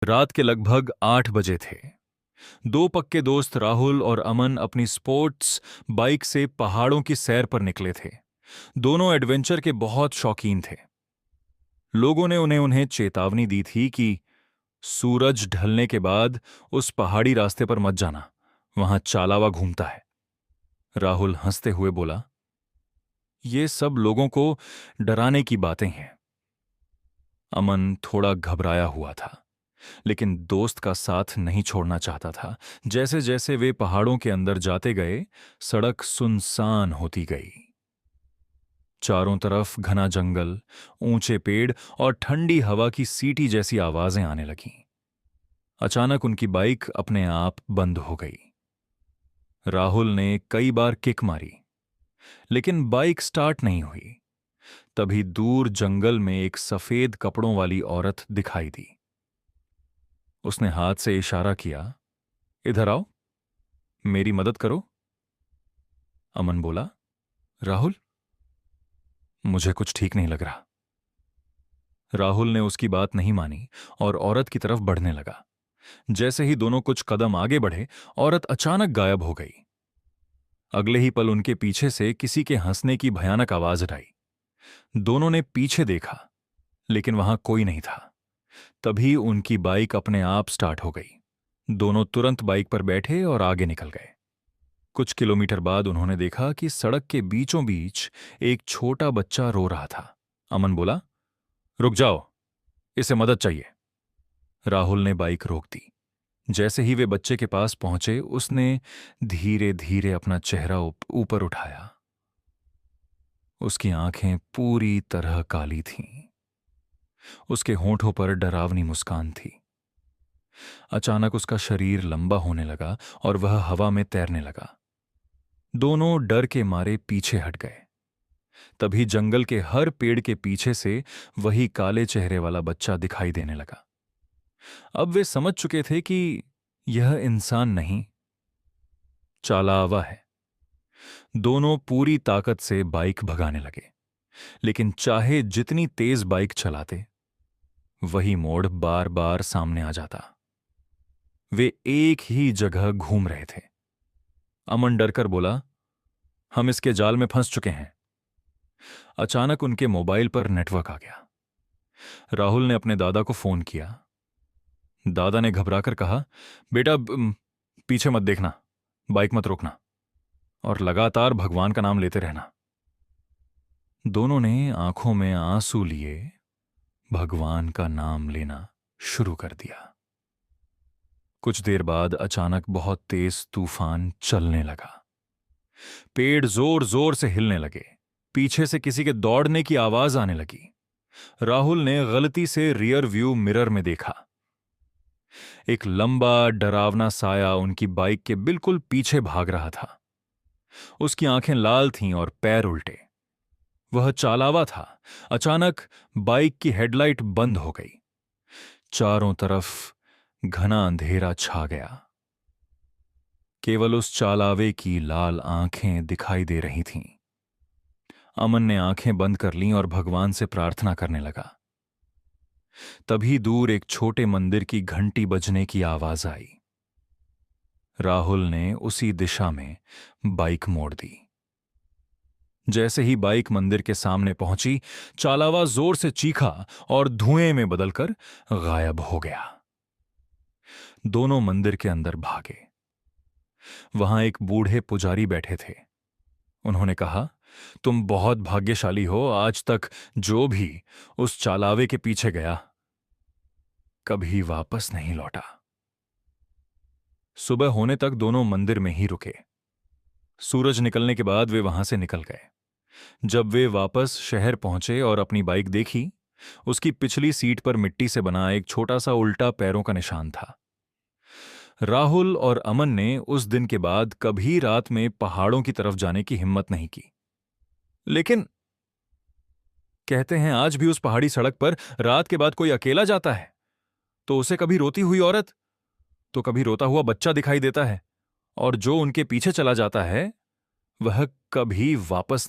रात के लगभग 8 बजे थे। दो पक्के दोस्त राहुल और अमन अपनी स्पोर्ट्स बाइक से पहाड़ों की सैर पर निकले थे। दोनों एडवेंचर के बहुत शौकीन थे। लोगों ने उन्हें उन्हें चेतावनी दी थी कि सूरज ढलने के बाद उस पहाड़ी रास्ते पर मत जाना, वहां चालावा घूमता है। राहुल हंसते हुए बोला, ये सब लोगों को डराने की बातें हैं। अमन थोड़ा घबराया हुआ था, लेकिन दोस्त का साथ नहीं छोड़ना चाहता था। जैसे जैसे वे पहाड़ों के अंदर जाते गए, सड़क सुनसान होती गई। चारों तरफ घना जंगल, ऊंचे पेड़ और ठंडी हवा की सीटी जैसी आवाजें आने लगीं। अचानक उनकी बाइक अपने आप बंद हो गई। राहुल ने कई बार किक मारी, लेकिन बाइक स्टार्ट नहीं हुई। तभी दूर जंगल में एक सफेद कपड़ों वाली औरत दिखाई दी। उसने हाथ से इशारा किया, इधर आओ, मेरी मदद करो। अमन बोला, राहुल, मुझे कुछ ठीक नहीं लग रहा। राहुल ने उसकी बात नहीं मानी और औरत की तरफ बढ़ने लगा। जैसे ही दोनों कुछ कदम आगे बढ़े, औरत अचानक गायब हो गई। अगले ही पल उनके पीछे से किसी के हंसने की भयानक आवाज आई। दोनों ने पीछे देखा, लेकिन वहां कोई नहीं था। तभी उनकी बाइक अपने आप स्टार्ट हो गई। दोनों तुरंत बाइक पर बैठे और आगे निकल गए। कुछ किलोमीटर बाद उन्होंने देखा कि सड़क के बीचों बीच एक छोटा बच्चा रो रहा था। अमन बोला, रुक जाओ, इसे मदद चाहिए। राहुल ने बाइक रोक दी। जैसे ही वे बच्चे के पास पहुंचे, उसने धीरे धीरे अपना चेहरा ऊपर उठाया। उसकी आंखें पूरी तरह काली थीं। उसके होंठों पर डरावनी मुस्कान थी। अचानक उसका शरीर लंबा होने लगा और वह हवा में तैरने लगा। दोनों डर के मारे पीछे हट गए। तभी जंगल के हर पेड़ के पीछे से वही काले चेहरे वाला बच्चा दिखाई देने लगा। अब वे समझ चुके थे कि यह इंसान नहीं, चालावा है। दोनों पूरी ताकत से बाइक भगाने लगे, लेकिन चाहे जितनी तेज बाइक चलाते, वही मोड़ बार बार सामने आ जाता। वे एक ही जगह घूम रहे थे। अमन डरकर बोला, हम इसके जाल में फंस चुके हैं। अचानक उनके मोबाइल पर नेटवर्क आ गया। राहुल ने अपने दादा को फोन किया। दादा ने घबराकर कहा, बेटा, पीछे मत देखना, बाइक मत रोकना और लगातार भगवान का नाम लेते रहना। दोनों ने आंखों में आंसू लिए भगवान का नाम लेना शुरू कर दिया। कुछ देर बाद अचानक बहुत तेज तूफान चलने लगा। पेड़ जोर जोर से हिलने लगे। पीछे से किसी के दौड़ने की आवाज आने लगी। राहुल ने गलती से रियर व्यू मिरर में देखा। एक लंबा डरावना साया उनकी बाइक के बिल्कुल पीछे भाग रहा था। उसकी आंखें लाल थीं और पैर उल्टे। वह चालावा था। अचानक बाइक की हेडलाइट बंद हो गई। चारों तरफ घना अंधेरा छा गया। केवल उस चालावे की लाल आंखें दिखाई दे रही थीं। अमन ने आंखें बंद कर लीं और भगवान से प्रार्थना करने लगा। तभी दूर एक छोटे मंदिर की घंटी बजने की आवाज आई। राहुल ने उसी दिशा में बाइक मोड़ दी। जैसे ही बाइक मंदिर के सामने पहुंची, चालावा जोर से चीखा और धुएं में बदलकर गायब हो गया। दोनों मंदिर के अंदर भागे। वहां एक बूढ़े पुजारी बैठे थे। उन्होंने कहा, तुम बहुत भाग्यशाली हो। आज तक जो भी उस चालावे के पीछे गया, कभी वापस नहीं लौटा। सुबह होने तक दोनों मंदिर में ही रुके। सूरज निकलने के बाद वे वहां से निकल गए। जब वे वापस शहर पहुंचे और अपनी बाइक देखी, उसकी पिछली सीट पर मिट्टी से बना एक छोटा सा उल्टा पैरों का निशान था। राहुल और अमन ने उस दिन के बाद कभी रात में पहाड़ों की तरफ जाने की हिम्मत नहीं की। लेकिन कहते हैं आज भी उस पहाड़ी सड़क पर रात के बाद कोई अकेला जाता है, तो उसे कभी रोती हुई औरत, तो कभी रोता हुआ बच्चा दिखाई देता है, और जो उनके पीछे चला जाता है, वह कभी वापस